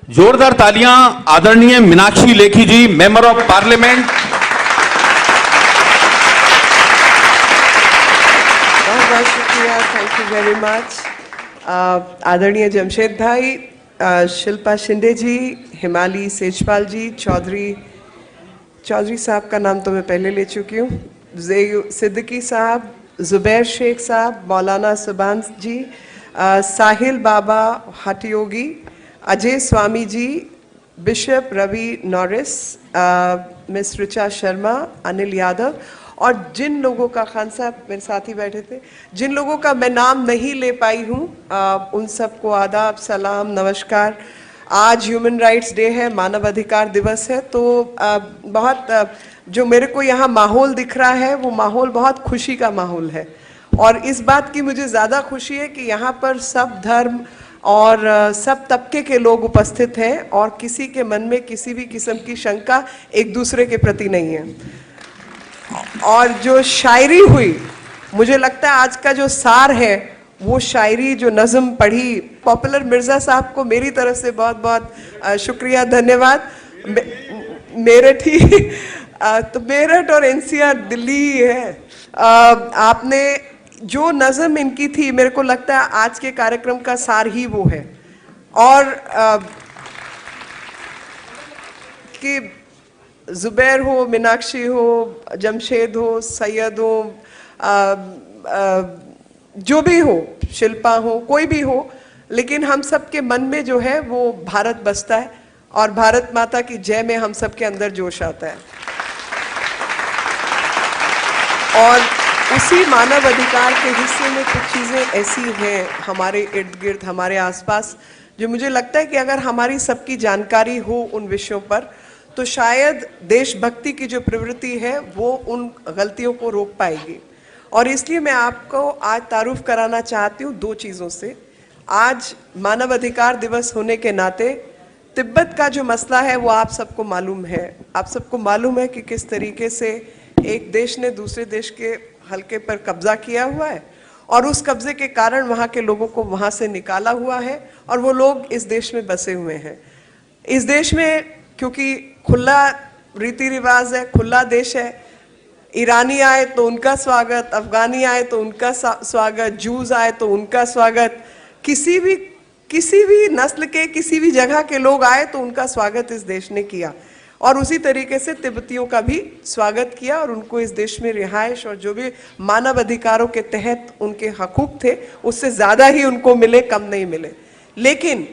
जोरदार तालियां आदरणीय मीनाक्षी लेखी जी, मेंबर ऑफ पार्लियामेंट। बहुत बहुत शुक्रिया, थैंक यू वेरी मच। आदरणीय जमशेद भाई, शिल्पा शिंदे जी, हिमाली सेजपाल जी, चौधरी साहब का नाम तो मैं पहले ले चुकी हूँ, सिद्दीकी साहब, Zubair Sheikh Sahab, Maulana Subhan ji, Sahil Baba Hathyogi, Ajay Swami ji, Bishop Ravi Norris, Miss Richa Sharma, Anil Yadav, और जिन लोगों का, खान साहब मेरे साथ ही बैठे थे, जिन लोगों का मैं नाम नहीं ले पाई हूँ, उन सबको आदाब, सलाम, नमस्कार। आज ह्यूमन राइट्स डे है, मानव अधिकार दिवस है, तो बहुत जो मेरे को यहाँ माहौल दिख रहा है वो माहौल बहुत खुशी का माहौल है। और इस बात की मुझे ज़्यादा खुशी है कि यहाँ पर सब धर्म और सब तबके के लोग उपस्थित हैं और किसी के मन में किसी भी किस्म की शंका एक दूसरे के प्रति नहीं है। और जो शायरी हुई, मुझे लगता है आज का जो सार है वो शायरी, जो नज़म पढ़ी, पॉपुलर मिर्ज़ा साहब को मेरी तरफ से बहुत बहुत शुक्रिया, धन्यवाद। मेरठ ही तो मेरठ और एनसीआर दिल्ली ही है। आपने जो नज़म इनकी थी, मेरे को लगता है आज के कार्यक्रम का सार ही वो है। और कि जुबैर हो, मीनाक्षी हो, जमशेद हो, सैयद हो, जो भी हो, शिल्पा हो, कोई भी हो, लेकिन हम सब के मन में जो है वो भारत बसता है और भारत माता की जय में हम सब के अंदर जोश आता है। और उसी मानव अधिकार के हिस्से में कुछ चीज़ें ऐसी हैं हमारे इर्द गिर्द, हमारे आसपास, जो मुझे लगता है कि अगर हमारी सबकी जानकारी हो उन विषयों पर, तो शायद देशभक्ति की जो प्रवृत्ति है वो उन गलतियों को रोक पाएगी। और इसलिए मैं आपको आज तारुफ कराना चाहती हूँ दो चीज़ों से। आज मानव अधिकार दिवस होने के नाते तिब्बत का जो मसला है वो आप सबको मालूम है। आप सबको मालूम है कि किस तरीके से एक देश ने दूसरे देश के हल्के पर कब्जा किया हुआ है और उस कब्जे के कारण वहाँ के लोगों को वहाँ से निकाला हुआ है और वो लोग इस देश में बसे हुए हैं। इस देश में क्योंकि खुला रीति रिवाज है, खुला देश है, ईरानी आए तो उनका स्वागत, अफगानी आए तो उनका स्वागत, जूस आए तो उनका स्वागत, किसी भी नस्ल के किसी भी जगह के लोग आए तो उनका स्वागत इस देश ने किया। और उसी तरीके से तिब्बतियों का भी स्वागत किया और उनको इस देश में रिहाइश और जो भी मानव अधिकारों के तहत उनके हकूक थे उससे ज़्यादा ही उनको मिले, कम नहीं मिले। लेकिन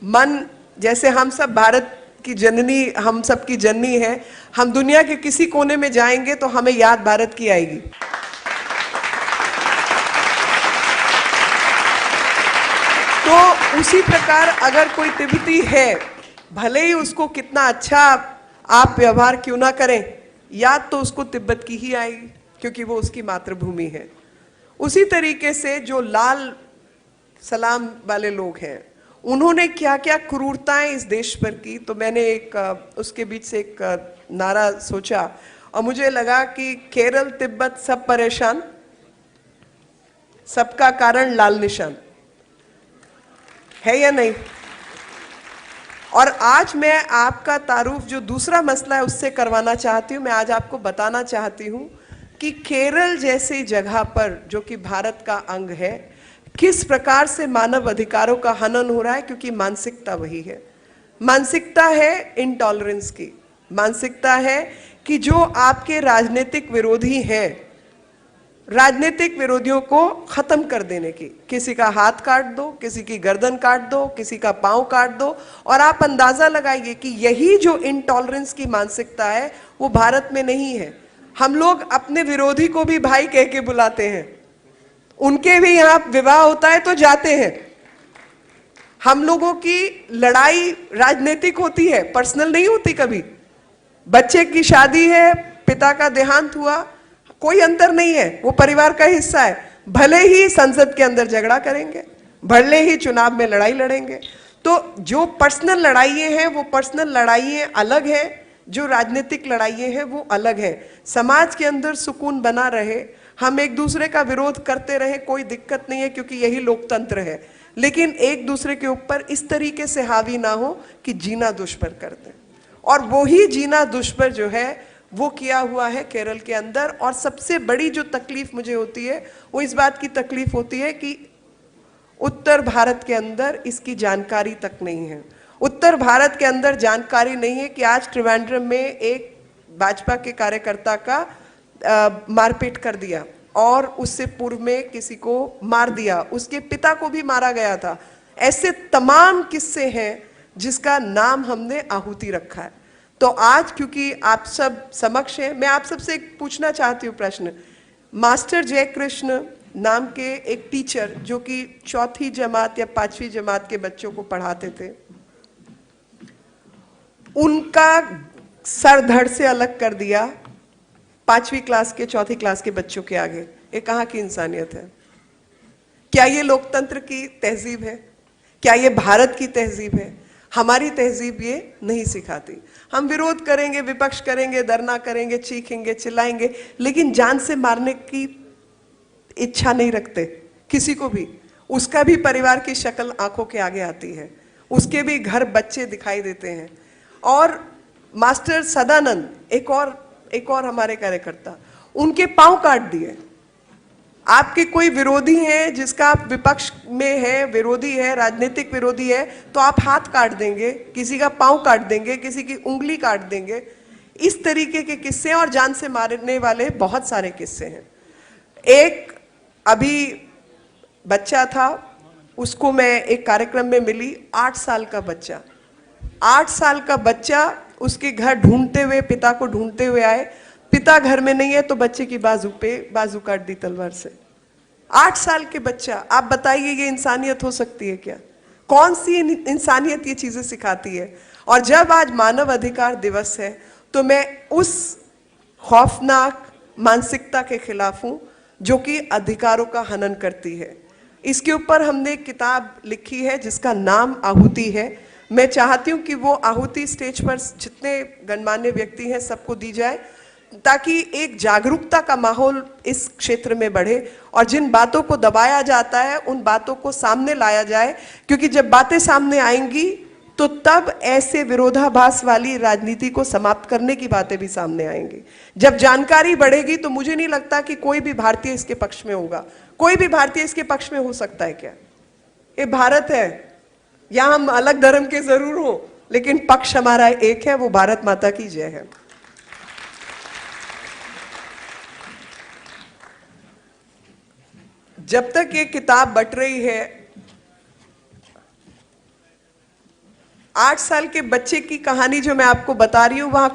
मन, जैसे हम सब भारत की जननी, हम सब की जननी है, हम दुनिया के किसी कोने में जाएंगे तो हमें याद भारत की आएगी। तो उसी प्रकार अगर कोई तिब्बती है, भले ही उसको कितना अच्छा आप व्यवहार क्यों ना करें, याद तो उसको तिब्बत की ही आएगी क्योंकि वो उसकी मातृभूमि है। उसी तरीके से जो लाल सलाम वाले लोग हैं, उन्होंने क्या क्या क्रूरताएं इस देश पर की, तो मैंने उसके बीच से एक नारा सोचा और मुझे लगा कि केरल तिब्बत सब परेशान, सबका कारण लाल निशान, है या नहीं? और आज मैं आपका तारुफ जो दूसरा मसला है उससे करवाना चाहती हूँ। मैं आज आपको बताना चाहती हूँ कि केरल जैसी जगह पर, जो कि भारत का अंग है, किस प्रकार से मानव अधिकारों का हनन हो रहा है, क्योंकि मानसिकता वही है। मानसिकता है इंटॉलरेंस की, मानसिकता है कि जो आपके राजनीतिक विरोधी हैं, राजनीतिक विरोधियों को खत्म कर देने की, किसी का हाथ काट दो, किसी की गर्दन काट दो, किसी का पांव काट दो, और आप अंदाजा लगाइए कि यही जो इंटॉलरेंस की मानसिकता है वो भारत में नहीं है। हम लोग अपने विरोधी को भी भाई कह के बुलाते हैं, उनके भी यहाँ विवाह होता है तो जाते हैं। हम लोगों की लड़ाई राजनीतिक होती है, पर्सनल नहीं होती कभी। बच्चे की शादी है, पिता का देहांत हुआ, कोई अंतर नहीं है, वो परिवार का हिस्सा है। भले ही संसद के अंदर झगड़ा करेंगे, भले ही चुनाव में लड़ाई लड़ेंगे। तो जो पर्सनल लड़ाइयाँ हैं वो पर्सनल लड़ाइयाँ अलग हैं, जो राजनीतिक लड़ाइयाँ हैं वो अलग हैं। समाज के अंदर सुकून बना रहे, हम एक दूसरे का विरोध करते रहे, कोई दिक्कत नहीं है, क्योंकि यही लोकतंत्र है। लेकिन एक दूसरे के ऊपर इस तरीके से हावी ना हो कि जीना दुश्मन कर दें। और वो ही जीना दुश्मन जो है वो किया हुआ है केरल के अंदर। और सबसे बड़ी जो तकलीफ मुझे होती है वो इस बात की तकलीफ होती है कि उत्तर भारत के अंदर इसकी जानकारी तक नहीं है। उत्तर भारत के अंदर जानकारी नहीं है कि आज त्रिवेंद्रम में एक भाजपा के कार्यकर्ता का मारपीट कर दिया और उससे पूर्व में किसी को मार दिया, उसके पिता को भी मारा गया था। ऐसे तमाम किस्से हैं जिसका नाम हमने आहुति रखा है। तो आज क्योंकि आप सब समक्ष हैं, मैं आप सबसे एक पूछना चाहती हूँ प्रश्न। मास्टर जयकृष्ण नाम के एक टीचर जो कि 4वीं जमात या 5वीं जमात के बच्चों को पढ़ाते थे, उनका सर धड़ से अलग कर दिया 5वीं क्लास के 4वीं क्लास के बच्चों के आगे। ये कहाँ की इंसानियत है? क्या ये लोकतंत्र की तहजीब है? क्या ये भारत की तहजीब है? हमारी तहजीब ये नहीं सिखाती। हम विरोध करेंगे, विपक्ष करेंगे, धरना करेंगे, चीखेंगे, चिल्लाएंगे, लेकिन जान से मारने की इच्छा नहीं रखते किसी को भी। उसका भी परिवार की शक्ल आंखों के आगे आती है, उसके भी घर बच्चे दिखाई देते हैं। और मास्टर सदानंद एक और हमारे कार्यकर्ता, उनके पांव काट दिए। आपके कोई विरोधी है जिसका आप विपक्ष में है, विरोधी है, राजनीतिक विरोधी है, तो आप हाथ काट देंगे, किसी का पांव काट देंगे, किसी की उंगली काट देंगे। इस तरीके के किस्से और जान से मारने वाले बहुत सारे किस्से हैं। एक अभी बच्चा था, उसको मैं एक कार्यक्रम में मिली, 8 साल का बच्चा, 8 साल का बच्चा उसके घर ढूंढते हुए, पिता को ढूंढते हुए आए। पिता घर में नहीं है तो बच्चे की बाजू पे बाजू काट दी तलवार से। 8 साल के बच्चा, आप बताइए ये इंसानियत हो सकती है क्या? कौन सी इंसानियत ये चीजें सिखाती है? और जब आज मानव अधिकार दिवस है तो मैं उस खौफनाक मानसिकता के खिलाफ हूं जो कि अधिकारों का हनन करती है। इसके ऊपर हमने एक किताब लिखी है जिसका नाम आहुति है। मैं चाहती हूं कि वो आहुति स्टेज पर जितने गणमान्य व्यक्ति हैं सबको दी जाए, ताकि एक जागरूकता का माहौल इस क्षेत्र में बढ़े और जिन बातों को दबाया जाता है उन बातों को सामने लाया जाए। क्योंकि जब बातें सामने आएंगी तो तब ऐसे विरोधाभास वाली राजनीति को समाप्त करने की बातें भी सामने आएंगी। जब जानकारी बढ़ेगी तो मुझे नहीं लगता कि कोई भी भारतीय इसके पक्ष में होगा। कोई भी भारतीय इसके पक्ष में हो सकता है क्या? ये भारत है, यहां हम अलग धर्म के जरूर हो, लेकिन पक्ष हमारा एक है, वो भारत माता की जय है। जब तक ये किताब बट रही है, 8 साल के बच्चे की कहानी जो मैं आपको बता रही हूं, वहां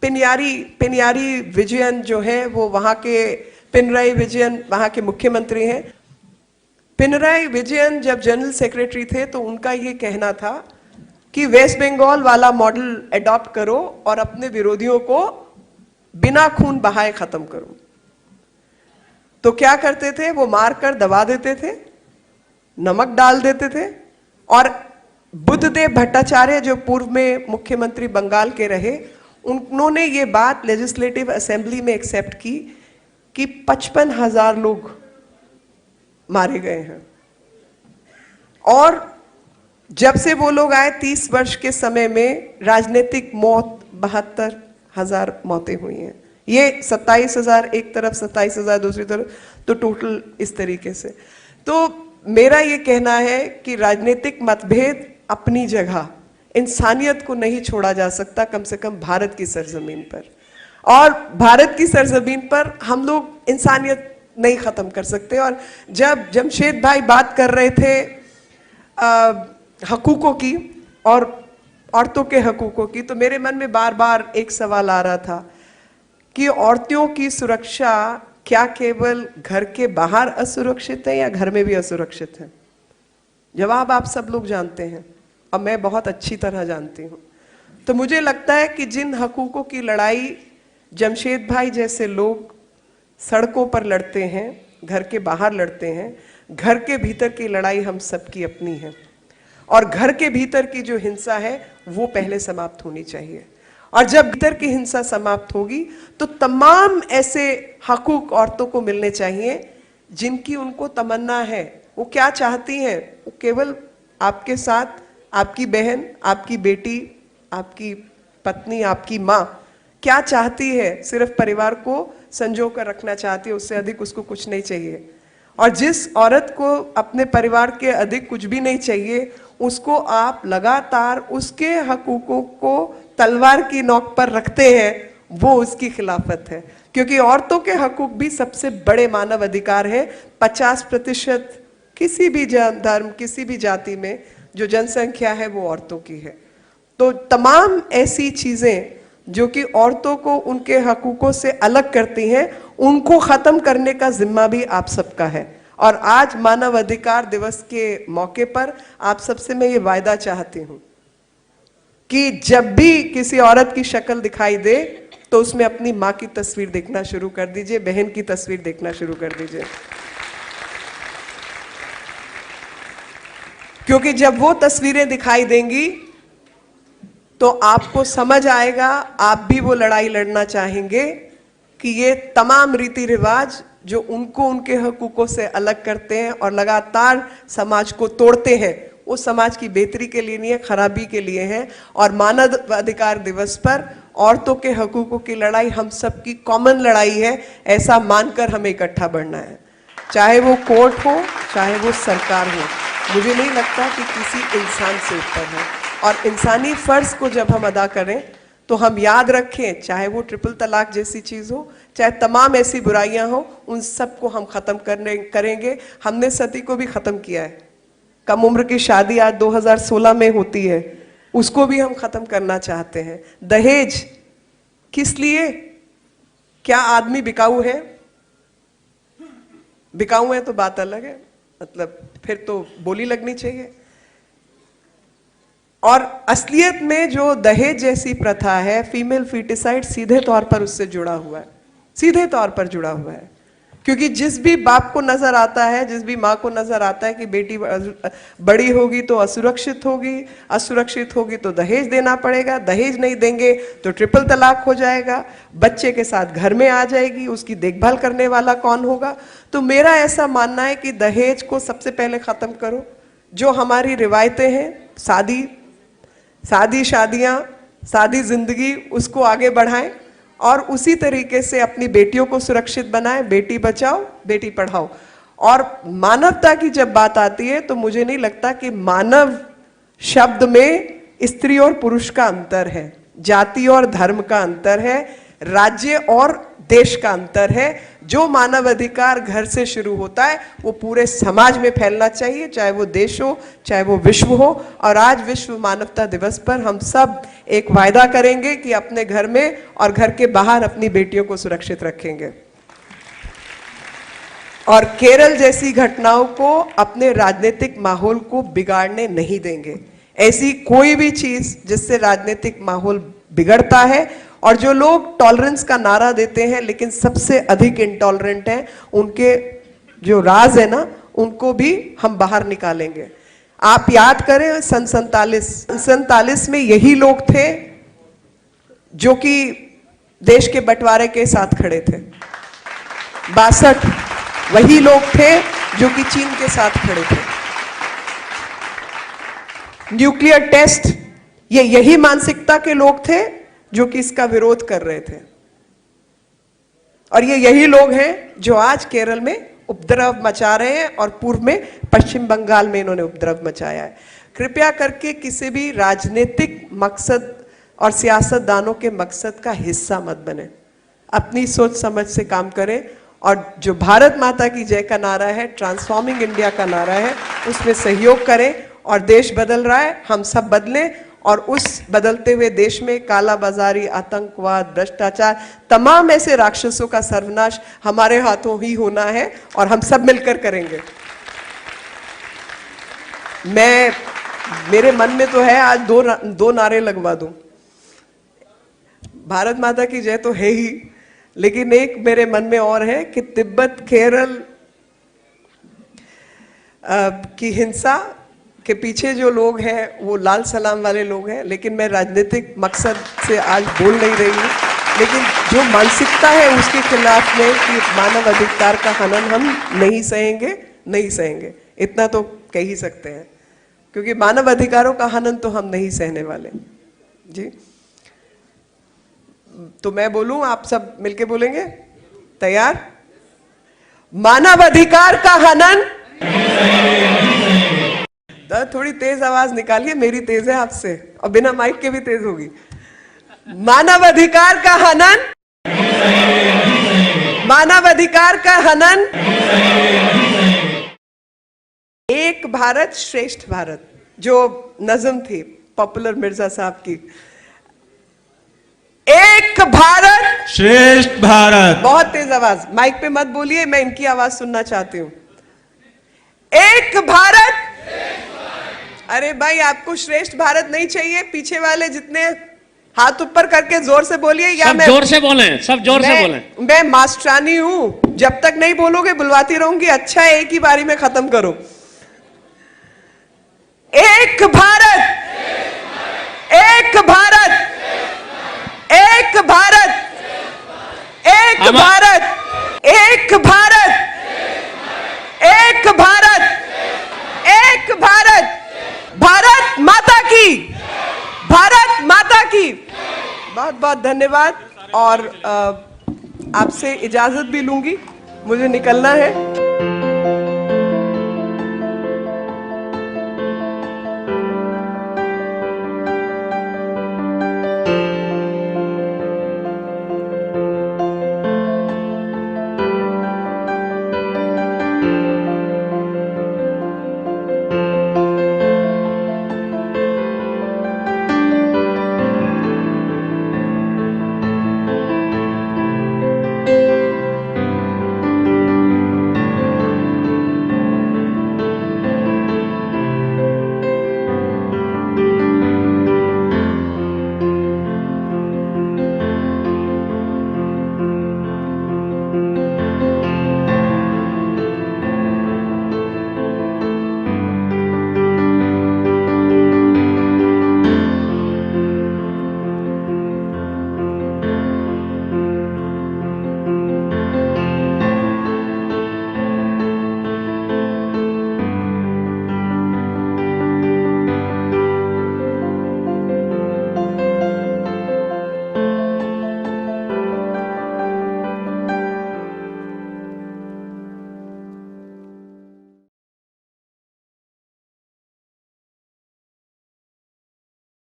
पिनयारी विजयन जो है, वो वहां के पिनराई विजयन वहां के मुख्यमंत्री हैं। पिनराई विजयन जब जनरल सेक्रेटरी थे तो उनका ये कहना था कि वेस्ट बंगाल वाला मॉडल अडॉप्ट करो और अपने विरोधियों को बिना खून बहाए खत्म करो। तो क्या करते थे? वो मारकर दबा देते थे, नमक डाल देते थे। और बुद्धदेव भट्टाचार्य जो पूर्व में मुख्यमंत्री बंगाल के रहे, उन्होंने ये बात लेजिस्लेटिव असेंबली में एक्सेप्ट की कि 55,000 लोग मारे गए हैं। और जब से वो लोग आए 30 वर्ष के समय में राजनीतिक मौत 72,000 मौतें हुई हैं। ये 27,000 एक तरफ, 27,000 दूसरी तरफ, तो टोटल इस तरीके से। तो मेरा ये कहना है कि राजनीतिक मतभेद अपनी जगह, इंसानियत को नहीं छोड़ा जा सकता, कम से कम भारत की सरजमीन पर। और भारत की सरजमीन पर हम लोग इंसानियत नहीं खत्म कर सकते। और जब जमशेद भाई बात कर रहे थे हकूकों की और औरतों के हकूकों की, तो मेरे मन में बार बार एक सवाल आ रहा था कि औरतों की सुरक्षा क्या केवल घर के बाहर असुरक्षित है या घर में भी असुरक्षित है? जवाब आप सब लोग जानते हैं और मैं बहुत अच्छी तरह जानती हूँ। तो मुझे लगता है कि जिन हकूकों की लड़ाई जमशेद भाई जैसे लोग सड़कों पर लड़ते हैं, घर के बाहर लड़ते हैं, घर के भीतर की लड़ाई हम सबकी अपनी है। और घर के भीतर की जो हिंसा है वो पहले समाप्त होनी चाहिए। और जब भीतर की हिंसा समाप्त होगी तो तमाम ऐसे हकूक औरतों को मिलने चाहिए जिनकी उनको तमन्ना है। वो क्या चाहती हैं? वो केवल आपके साथ आपकी बहन, आपकी बेटी, आपकी पत्नी, आपकी माँ क्या चाहती है, सिर्फ परिवार को संजो कर रखना चाहती है, उससे अधिक उसको कुछ नहीं चाहिए। और जिस औरत को अपने परिवार के अधिक कुछ भी नहीं चाहिए, उसको आप लगातार उसके हकूकों को तलवार की नोक पर रखते हैं, वो उसकी खिलाफत है। क्योंकि औरतों के हकूक भी सबसे बड़े मानव अधिकार है। 50% किसी भी धर्म, किसी भी जाति में जो जनसंख्या है वो औरतों की है। तो तमाम ऐसी चीजें जो कि औरतों को उनके हकूकों से अलग करती हैं, उनको खत्म करने का जिम्मा भी आप सबका है। और आज मानव अधिकार दिवस के मौके पर आप सबसे मैं ये वायदा चाहती हूं कि जब भी किसी औरत की शक्ल दिखाई दे तो उसमें अपनी माँ की तस्वीर देखना शुरू कर दीजिए, बहन की तस्वीर देखना शुरू कर दीजिए। क्योंकि जब वो तस्वीरें दिखाई देंगी तो आपको समझ आएगा, आप भी वो लड़ाई लड़ना चाहेंगे कि ये तमाम रीति रिवाज जो उनको उनके हकूकों से अलग करते हैं और लगातार समाज को तोड़ते हैं, वो समाज की बेहतरी के लिए नहीं है, खराबी के लिए है। और मानव अधिकार दिवस पर औरतों के हकूकों की लड़ाई हम सबकी कॉमन लड़ाई है, ऐसा मानकर हमें इकट्ठा बढ़ना है। चाहे वो कोर्ट हो, चाहे वो सरकार हो, मुझे नहीं लगता कि किसी इंसान से ऊपर है। और इंसानी फर्ज को जब हम अदा करें तो हम याद रखें, चाहे वो ट्रिपल तलाक जैसी चीज हो, चाहे तमाम ऐसी बुराइयां हो, उन सबको हम खत्म करेंगे। हमने सती को भी खत्म किया है। कम उम्र की शादी आज 2016 में होती है, उसको भी हम खत्म करना चाहते हैं। दहेज किस लिए? क्या आदमी बिकाऊ है? बिकाऊ है तो बात अलग है, मतलब फिर तो बोली लगनी चाहिए। और असलियत में जो दहेज जैसी प्रथा है, फीमेल फीटिसाइड सीधे तौर पर उससे जुड़ा हुआ है, सीधे तौर पर जुड़ा हुआ है। क्योंकि जिस भी बाप को नजर आता है, जिस भी माँ को नजर आता है कि बेटी बड़ी होगी तो असुरक्षित होगी, असुरक्षित होगी तो दहेज देना पड़ेगा, दहेज नहीं देंगे तो ट्रिपल तलाक हो जाएगा, बच्चे के साथ घर में आ जाएगी, उसकी देखभाल करने वाला कौन होगा। तो मेरा ऐसा मानना है कि दहेज को सबसे पहले खत्म करो। जो हमारी रिवायतें हैं, शादियां, शादी जिंदगी, उसको आगे बढ़ाएं और उसी तरीके से अपनी बेटियों को सुरक्षित बनाएं। बेटी बचाओ, बेटी पढ़ाओ। और मानवता की जब बात आती है तो मुझे नहीं लगता कि मानव शब्द में स्त्री और पुरुष का अंतर है, जाति और धर्म का अंतर है, राज्य और देश का अंतर है। जो मानव अधिकार घर से शुरू होता है वो पूरे समाज में फैलना चाहिए, चाहे वो देश हो, चाहे वो विश्व हो। और आज विश्व मानवता दिवस पर हम सब एक वायदा करेंगे कि अपने घर में और घर के बाहर अपनी बेटियों को सुरक्षित रखेंगे। और केरल जैसी घटनाओं को अपने राजनीतिक माहौल को बिगाड़ने नहीं देंगे। ऐसी कोई भी चीज जिससे राजनीतिक माहौल बिगड़ता है, और जो लोग टॉलरेंस का नारा देते हैं लेकिन सबसे अधिक इंटॉलरेंट हैं, उनके जो राज है ना, उनको भी हम बाहर निकालेंगे। आप याद करें सन 47 में यही लोग थे जो कि देश के बंटवारे के साथ खड़े थे। 62 वही लोग थे जो कि चीन के साथ खड़े थे। न्यूक्लियर टेस्ट, ये यही मानसिकता के लोग थे जो कि इसका विरोध कर रहे थे। और ये यही लोग हैं जो आज केरल में उपद्रव मचा रहे हैं और पूर्व में पश्चिम बंगाल में इन्होंने उपद्रव मचाया है। कृपया करके किसी भी राजनीतिक मकसद और सियासतदानों के मकसद का हिस्सा मत बने। अपनी सोच समझ से काम करें। और जो भारत माता की जय का नारा है, ट्रांसफॉर्मिंग इंडिया का नारा है, उसमें सहयोग करें। और देश बदल रहा है, हम सब बदलें। और उस बदलते हुए देश में काला बाजारी, आतंकवाद, भ्रष्टाचार, तमाम ऐसे राक्षसों का सर्वनाश हमारे हाथों ही होना है और हम सब मिलकर करेंगे। मेरे मन में तो है आज दो नारे लगवा दूं। भारत माता की जय तो है ही, लेकिन एक मेरे मन में और है कि तिब्बत केरल की हिंसा के पीछे जो लोग हैं वो लाल सलाम वाले लोग हैं। लेकिन मैं राजनीतिक मकसद से आज बोल नहीं रही हूँ, लेकिन जो मानसिकता है उसके खिलाफ में कि मानव अधिकार का हनन हम नहीं सहेंगे। इतना तो कह ही सकते हैं, क्योंकि मानव अधिकारों का हनन तो हम नहीं सहने वाले जी। तो मैं बोलूं, आप सब मिलके बोलेंगे? तैयार? मानव अधिकार का हनन। तो थोड़ी तेज आवाज निकालिए, मेरी तेज है आपसे और बिना माइक के भी तेज होगी। मानव अधिकार का हनन, मानव अधिकार का हनन। एक भारत श्रेष्ठ भारत, जो नज्म थी पॉपुलर मिर्जा साहब की, एक भारत श्रेष्ठ भारत। बहुत तेज आवाज, माइक पे मत बोलिए, मैं इनकी आवाज सुनना चाहती हूं। एक भारत। अरे भाई, आपको श्रेष्ठ भारत नहीं चाहिए? पीछे वाले जितने हाथ ऊपर करके जोर से बोलिए, या सब मैं जोर से बोलें, सब जोर से बोलें। मैं मास्टरानी हूं, जब तक नहीं बोलोगे बुलवाती रहूंगी। अच्छा है, एक ही बारी में खत्म करो। एक भारत, एक भारत, एक भारत, एक भारत, एक भारत, एक भारत, एक भारत। भारत माता की, भारत माता की। बहुत बहुत धन्यवाद, और आपसे इजाजत भी लूंगी, मुझे निकलना है।